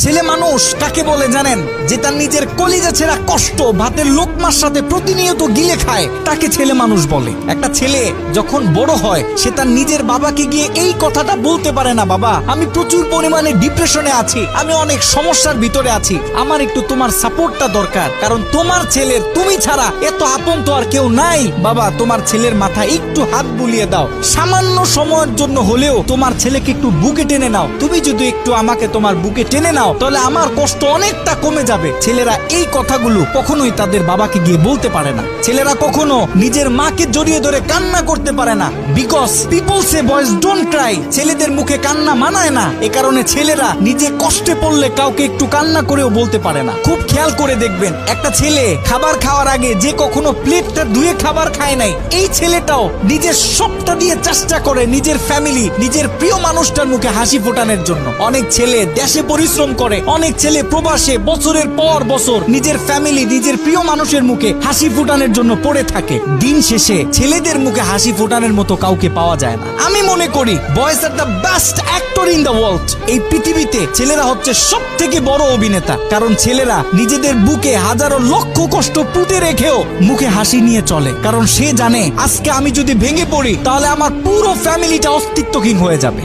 ছেলে মানুষ কাকে বলে জানেন? যে তার নিজের কলিজা ছেঁড়া কষ্ট ভাতের লোকমার সাথে প্রতিনিয়ত গিলে খায়, তাকে ছেলে মানুষ বলে। একটা ছেলে যখন বড় হয় সে তার নিজের বাবাকে গিয়ে এই কথাটা বলতে পারে না, বাবা আমি প্রচুর পরিমাণে ডিপ্রেশনে আছি, আমি অনেক সমস্যার ভিতরে আছি, আমার একটু তোমার সাপোর্টটা দরকার, কারণ তোমার ছেলের তুমি ছাড়া এত আপন তো আর কেউ নাই। বাবা তোমার ছেলের মাথায় একটু হাত বুলিয়ে দাও, সামান্য সময়ের জন্য হলেও তোমার ছেলেকে একটু বুকে টেনে নাও। তুমি যদি একটু আমাকে তোমার বুকে টেনে নাও তাহলে আমার কষ্ট অনেকটা কমে যাবে। ছেলেরা এই কথাগুলো কখনোই তাদের বাবাকে গিয়ে বলতে পারে না। ছেলেরা কখনো নিজের মাকে জড়িয়ে ধরে কান্না করতে পারে না, because people say boys don't Cry. ছেলেদের মুখে কান্না মানায় না, এ কারণে ছেলেরা নিজে কষ্টে পড়লে কাউকে একটু কান্না করেও বলতে পারে না। খুব খেয়াল করে দেখবেন, একটা ছেলে খাবার খাওয়ার আগে যে কখনো প্লেটটা ধুয়ে খাবার খায় নাই, এই ছেলেটাও নিজের সবটা দিয়ে চেষ্টা করে নিজের ফ্যামিলি, নিজের প্রিয় মানুষটার মুখে হাসি ফোটানোর জন্য। অনেক ছেলে দেশে পরিশ্রম করে, অনেক ছেলে প্রবাসে বছরের পর বছর নিজের ফ্যামিলি, নিজের প্রিয় মানুষের মুখে হাসি ফোটানোর জন্য পড়ে থাকে। দিন শেষে ছেলেদের মুখে হাসি ফোটানোর মতো কাউকে পাওয়া যায় না। আমি মনে করি boys are the best actor in the world. এই পৃথিবীতে ছেলেরা হচ্ছে সব থেকে বড় অভিনেতা, কারণ ছেলেরা নিজেদের বুকে হাজারো লক্ষ কষ্ট পুঁতে রেখেও মুখে হাসি নিয়ে চলে, কারণ সে জানে আজকে আমি যদি ভেঙে পড়ি তাহলে আমার পুরো ফ্যামিলিটা অস্তিত্বহীন হয়ে যাবে।